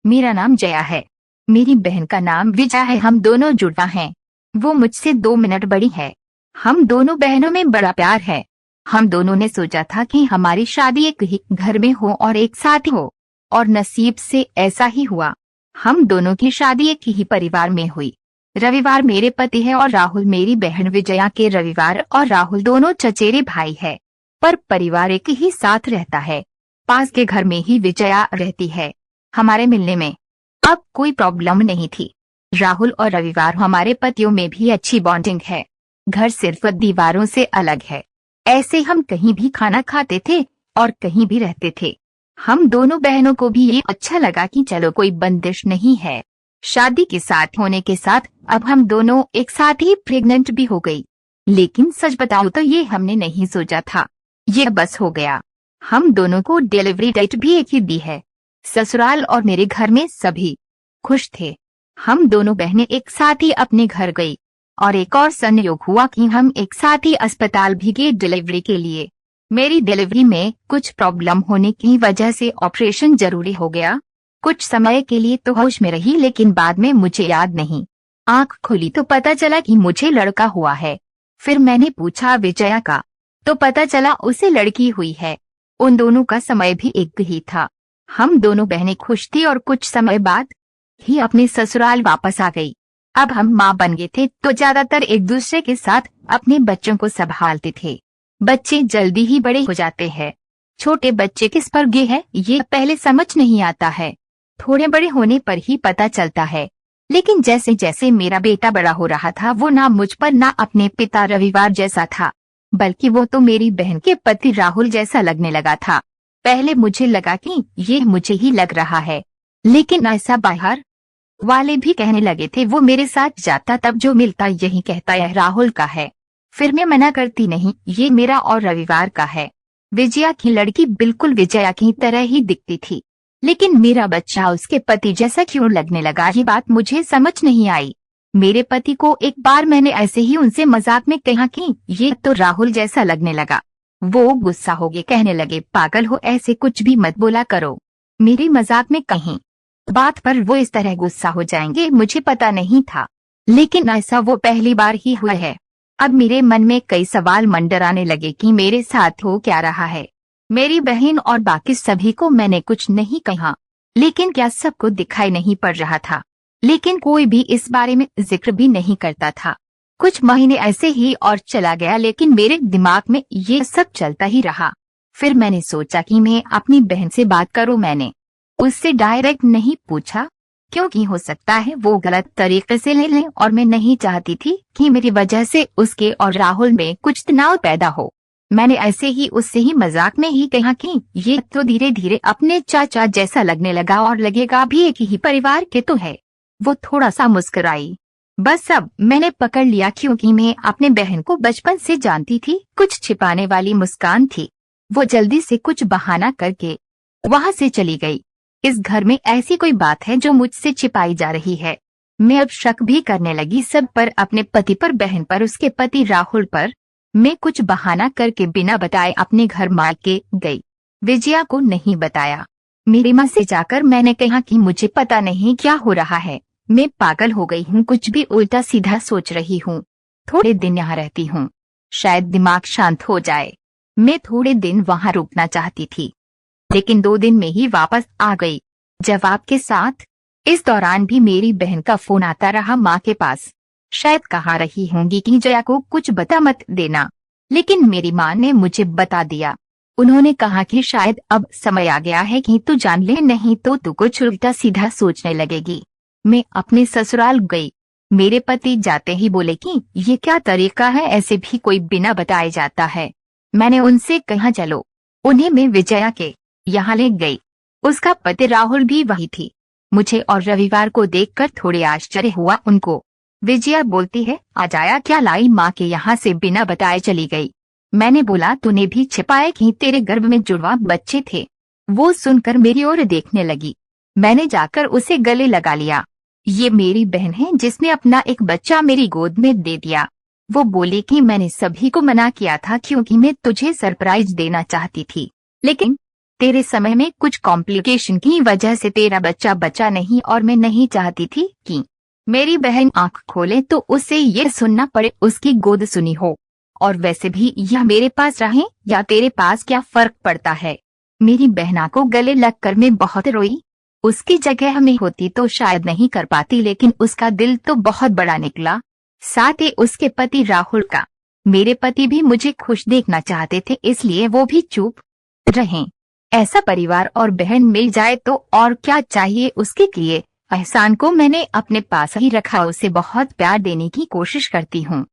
मेरा नाम जया है। मेरी बहन का नाम विजया है। हम दोनों जुड़वा हैं। वो मुझसे 2 मिनट बड़ी है। हम दोनों बहनों में बड़ा प्यार है। हम दोनों ने सोचा था कि हमारी शादी एक ही घर में हो और एक साथ हो, और नसीब से ऐसा ही हुआ। हम दोनों की शादी एक ही परिवार में हुई। रविवार मेरे पति है और राहुल मेरी बहन विजया के। रविवार और राहुल दोनों चचेरे भाई है, पर परिवार एक ही साथ रहता है। पास के घर में ही विजया रहती है। हमारे मिलने में अब कोई प्रॉब्लम नहीं थी। राहुल और रविवार हमारे पतियों में भी अच्छी बॉन्डिंग है। घर सिर्फ दीवारों से अलग है। ऐसे हम कहीं भी खाना खाते थे और कहीं भी रहते थे। हम दोनों बहनों को भी ये अच्छा लगा कि चलो कोई बंदिश नहीं है। शादी के साथ होने के साथ अब हम दोनों एक साथ ही प्रेग्नेंट भी हो गई। लेकिन सच बताऊं तो ये हमने नहीं सोचा था। ये बस हो गया। हम दोनों को डिलीवरी डेट भी एक ही दी है। ससुराल और मेरे घर में सभी खुश थे। हम दोनों बहनें एक साथ ही अपने घर गई, और एक और संयोग हुआ कि हम एक साथ ही अस्पताल भी गए डिलीवरी के लिए। मेरी डिलीवरी में कुछ प्रॉब्लम होने की वजह से ऑपरेशन जरूरी हो गया। कुछ समय के लिए तो होश में रही, लेकिन बाद में मुझे याद नहीं। आंख खुली तो पता चला कि मुझे लड़का हुआ है। फिर मैंने पूछा विजया का, तो पता चला उसे लड़की हुई है। उन दोनों का समय भी एक ही था। हम दोनों बहनें खुश थी और कुछ समय बाद ही अपने ससुराल वापस आ गई। अब हम माँ बन गए थे तो ज्यादातर एक दूसरे के साथ अपने बच्चों को संभालते थे। बच्चे जल्दी ही बड़े हो जाते हैं। छोटे बच्चे किस पर गे है ये पहले समझ नहीं आता है। थोड़े बड़े होने पर ही पता चलता है। लेकिन जैसे जैसे मेरा बेटा बड़ा हो रहा था, वो ना मुझ पर ना अपने पिता रविवार जैसा था, बल्कि वो तो मेरी बहन के पति राहुल जैसा लगने लगा था। पहले मुझे लगा कि ये मुझे ही लग रहा है, लेकिन ऐसा बाहर वाले भी कहने लगे थे। वो मेरे साथ जाता तब जो मिलता यही कहता यह राहुल का है। फिर मैं मना करती, नहीं ये मेरा और रविवार का है। विजया की लड़की बिल्कुल विजया की तरह ही दिखती थी, लेकिन मेरा बच्चा उसके पति जैसा क्यों लगने लगा, ये बात मुझे समझ नहीं आई। मेरे पति को एक बार मैंने ऐसे ही उनसे मजाक में कहा कि ये तो राहुल जैसा लगने लगा। वो गुस्सा हो गए, कहने लगे पागल हो, ऐसे कुछ भी मत बोला करो। मेरे मजाक में कहीं बात पर वो इस तरह गुस्सा हो जाएंगे मुझे पता नहीं था, लेकिन ऐसा वो पहली बार ही हुआ है। अब मेरे मन में कई सवाल मंडराने लगे कि मेरे साथ हो क्या रहा है। मेरी बहन और बाकी सभी को मैंने कुछ नहीं कहा, लेकिन क्या सबको दिखाई नहीं पड़ रहा था। लेकिन कोई भी इस बारे में जिक्र भी नहीं करता था। कुछ महीने ऐसे ही और चला गया, लेकिन मेरे दिमाग में ये सब चलता ही रहा। फिर मैंने सोचा कि मैं अपनी बहन से बात करूं। मैंने उससे डायरेक्ट नहीं पूछा, क्योंकि हो सकता है वो गलत तरीके से ले लें, और मैं नहीं चाहती थी कि मेरी वजह से उसके और राहुल में कुछ तनाव पैदा हो। मैंने ऐसे ही उससे ही मजाक में ही कहा कि ये तो धीरे धीरे अपने चाचा जैसा लगने लगा और लगेगा भी एक ही परिवार के तो है। वो थोड़ा सा मुस्कुराई। बस अब मैंने पकड़ लिया, क्योंकि मैं अपने बहन को बचपन से जानती थी। कुछ छिपाने वाली मुस्कान थी। वो जल्दी से कुछ बहाना करके वहां से चली गई। इस घर में ऐसी कोई बात है जो मुझसे छिपाई जा रही है। मैं अब शक भी करने लगी सब पर, अपने पति पर, बहन पर, उसके पति राहुल पर। मैं कुछ बहाना करके बिना बताए अपने घर मायके गई। विजया को नहीं बताया। मेरी माँ से जाकर मैंने कहा कि मुझे पता नहीं क्या हो रहा है, मैं पागल हो गई हूँ, कुछ भी उल्टा सीधा सोच रही हूँ। थोड़े दिन यहाँ रहती हूँ, शायद दिमाग शांत हो जाए। मैं थोड़े दिन वहाँ रुकना चाहती थी, लेकिन 2 दिन में ही वापस आ गई जवाब के साथ। इस दौरान भी मेरी बहन का फोन आता रहा माँ के पास। शायद कहा रही होंगी कि जया को कुछ बता मत देना, लेकिन मेरी माँ ने मुझे बता दिया। उन्होंने कहा कि शायद अब समय आ गया है कि तू जान ले, नहीं तो तू कुछ उल्टा सीधा सोचने लगेगी। मैं अपने ससुराल गई। मेरे पति जाते ही बोले कि ये क्या तरीका है, ऐसे भी कोई बिना बताए जाता है। मैंने उनसे कहा चलो। उन्हें मैं विजया के यहाँ ले गई। उसका पति राहुल भी वही थी। मुझे और रविवार को देखकर थोड़े आश्चर्य हुआ उनको। विजया बोलती है, आज आया क्या लाई, माँ के यहाँ से बिना बताए चली गई। मैंने बोला तूने भी छिपाया कि तेरे गर्भ में जुड़वा बच्चे थे। वो सुनकर मेरी ओर देखने लगी। मैंने जाकर उसे गले लगा लिया। ये मेरी बहन है जिसने अपना एक बच्चा मेरी गोद में दे दिया। वो बोली कि मैंने सभी को मना किया था क्योंकि मैं तुझे सरप्राइज देना चाहती थी, लेकिन तेरे समय में कुछ कॉम्प्लिकेशन की वजह से तेरा बच्चा बचा नहीं और मैं नहीं चाहती थी कि मेरी बहन आंख खोले तो उसे ये सुनना पड़े उसकी गोद सुनी हो। और वैसे भी यह मेरे पास रहे या तेरे पास क्या फर्क पड़ता है। मेरी बहना को गले लगकर मैं बहुत रोई। उसकी जगह में होती तो शायद नहीं कर पाती, लेकिन उसका दिल तो बहुत बड़ा निकला, साथ ही उसके पति राहुल का। मेरे पति भी मुझे खुश देखना चाहते थे, इसलिए वो भी चुप रहे। ऐसा परिवार और बहन मिल जाए तो और क्या चाहिए उसके लिए। एहसान को मैंने अपने पास ही रखा, उसे बहुत प्यार देने की कोशिश करती हूँ।